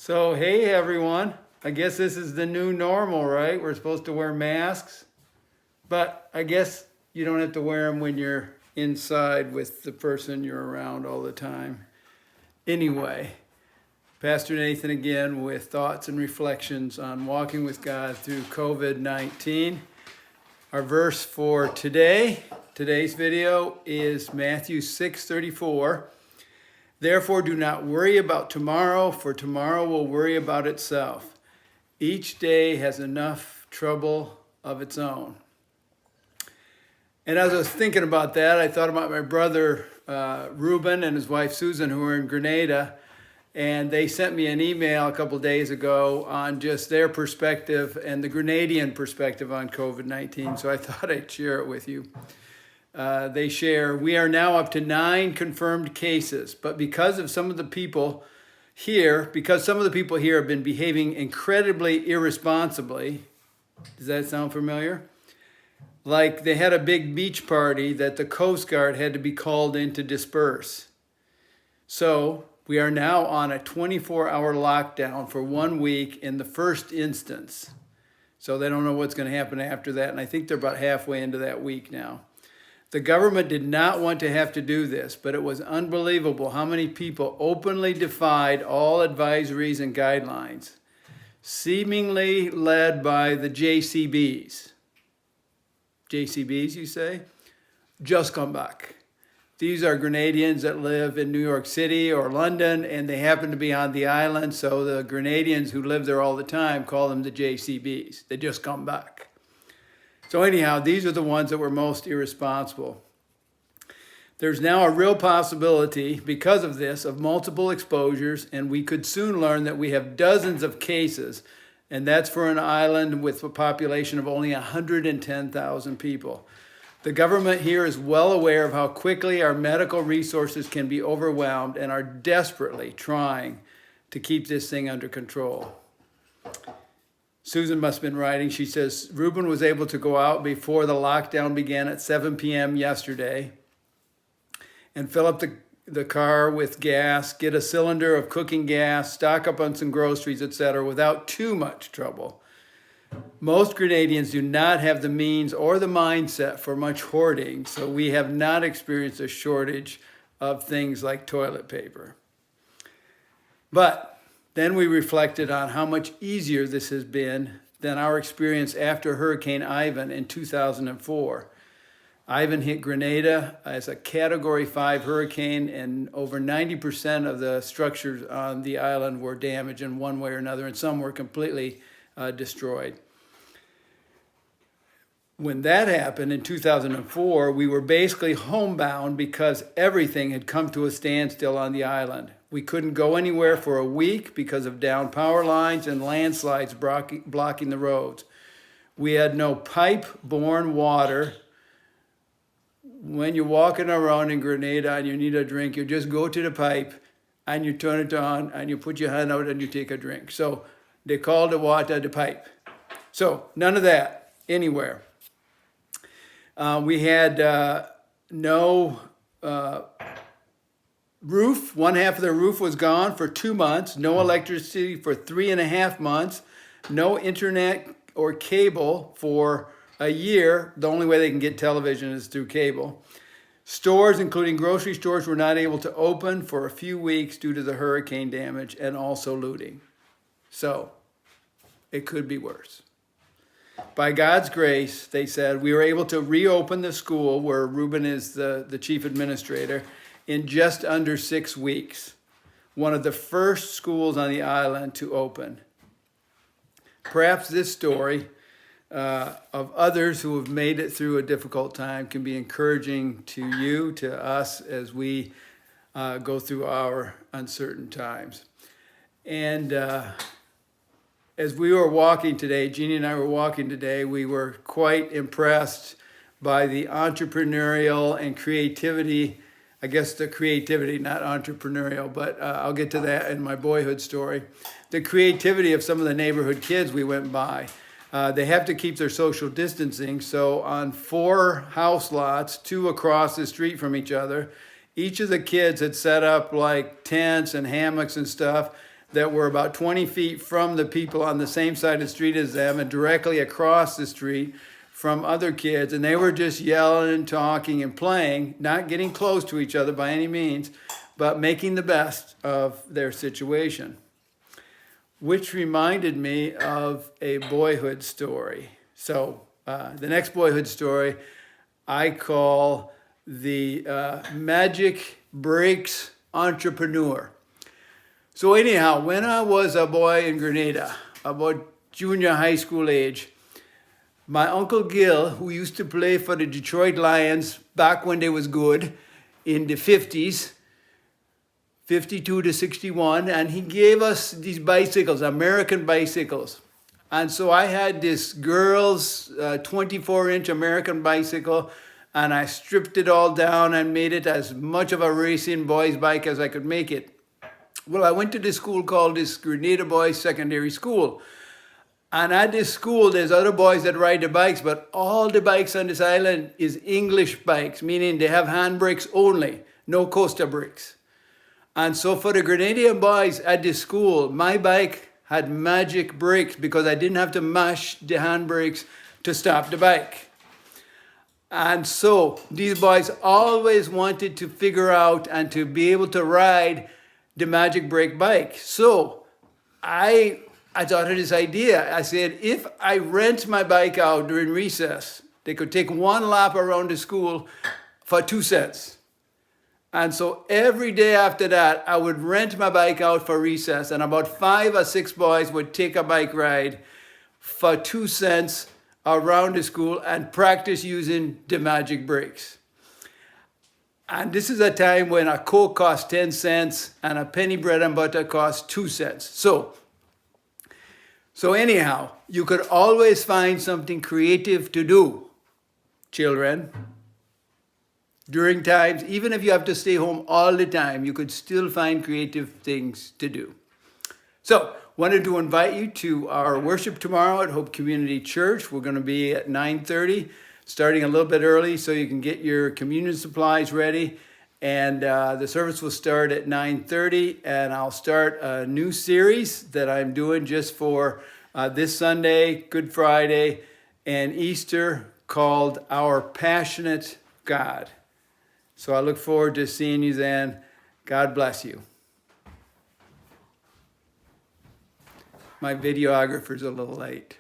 So, hey everyone. I guess this is the new normal, right? We're supposed to wear masks, but I guess you don't have to wear them when you're inside with the person you're around all the time. Anyway, Pastor Nathan again with thoughts and reflections on walking with God through COVID-19. Our verse for today's video is Matthew 6:34. Therefore, do not worry about tomorrow, for tomorrow will worry about itself. Each day has enough trouble of its own. And as I was thinking about that, I thought about my brother Reuben and his wife Susan, who are in Grenada, and they sent me an email a couple days ago on just their perspective and the Grenadian perspective on COVID-19. So I thought I'd share it with you. They share, we are now up to 9 confirmed cases, but because some of the people here have been behaving incredibly irresponsibly, does that sound familiar? Like they had a big beach party that the Coast Guard had to be called in to disperse. So we are now on a 24-hour lockdown for 1 week in the first instance. So they don't know what's going to happen after that, and I think they're about halfway into that week now. The government did not want to have to do this, but it was unbelievable how many people openly defied all advisories and guidelines, seemingly led by the JCBs. JCBs, you say? Just come back. These are Grenadians that live in New York City or London, and they happen to be on the island, so the Grenadians who live there all the time call them the JCBs. They just come back. So anyhow, these are the ones that were most irresponsible. There's now a real possibility, because of this, of multiple exposures, and we could soon learn that we have dozens of cases, and that's for an island with a population of only 110,000 people. The government here is well aware of how quickly our medical resources can be overwhelmed and are desperately trying to keep this thing under control. Susan must have been writing. She says, Reuben was able to go out before the lockdown began at 7 p.m. yesterday and fill up the car with gas, get a cylinder of cooking gas, stock up on some groceries, etc., without too much trouble. Most Grenadians do not have the means or the mindset for much hoarding, so we have not experienced a shortage of things like toilet paper. But then we reflected on how much easier this has been than our experience after Hurricane Ivan in 2004. Ivan hit Grenada as a Category 5 hurricane, and over 90% of the structures on the island were damaged in one way or another, and some were completely destroyed. When that happened in 2004, we were basically homebound because everything had come to a standstill on the island. We couldn't go anywhere for a week because of down power lines and landslides blocking the roads. We had no pipe-borne water. When you're walking around in Grenada and you need a drink, you just go to the pipe and you turn it on and you put your hand out and you take a drink. So they call the water the pipe. So none of that anywhere. We had no roof. One half of the roof was gone for 2 months. No electricity for 3.5 months. No internet or cable for a year. The only way they can get television is through cable. Stores, including grocery stores, were not able to open for a few weeks due to the hurricane damage and also looting. So it could be worse. By God's grace, they said, we were able to reopen the school where Reuben is the chief administrator in just under 6 weeks. One of the first schools on the island to open. Perhaps this story of others who have made it through a difficult time can be encouraging to you, to us, as we go through our uncertain times. And as we were walking today, Jeannie and I were walking today, we were quite impressed by the entrepreneurial and creativity. I guess the creativity, not entrepreneurial, but I'll get to that in my boyhood story. The creativity of some of the neighborhood kids we went by. They have to keep their social distancing, so on 4 house lots, 2 across the street from each other, each of the kids had set up like tents and hammocks and stuff that were about 20 feet from the people on the same side of the street as them and directly across the street from other kids. And they were just yelling and talking and playing, not getting close to each other by any means, but making the best of their situation. Which reminded me of a boyhood story. So the next boyhood story I call the Magic Breaks Entrepreneur. So anyhow, when I was a boy in Grenada, about junior high school age, my Uncle Gil, who used to play for the Detroit Lions back when they was good in the 50s, 52 to 61, and he gave us these bicycles, American bicycles. And so I had this girl's 24-inch American bicycle, and I stripped it all down and made it as much of a racing boy's bike as I could make it. Well, I went to this school called this Grenada Boys Secondary School. And at this school, there's other boys that ride the bikes, but all the bikes on this island is English bikes, meaning they have handbrakes only, no coaster brakes. And so for the Grenadian boys at this school, my bike had magic brakes because I didn't have to mash the handbrakes to stop the bike. And so these boys always wanted to figure out and to be able to ride the magic brake bike. So I thought of this idea. I said, if I rent my bike out during recess, they could take one lap around the school for 2 cents. And so every day after that, I would rent my bike out for recess, and about 5 or 6 boys would take a bike ride for 2 cents around the school and practice using the magic brakes. And this is a time when a Coke cost 10 cents and a penny bread and butter cost 2 cents. So anyhow, you could always find something creative to do, children. During times, even if you have to stay home all the time, you could still find creative things to do. So, wanted to invite you to our worship tomorrow at Hope Community Church. We're going to be at 9:30, starting a little bit early so you can get your communion supplies ready. And the service will start at 9:30, and I'll start a new series that I'm doing just for this Sunday, Good Friday, and Easter called Our Passionate God. So I look forward to seeing you then. God bless you. My videographer's a little late.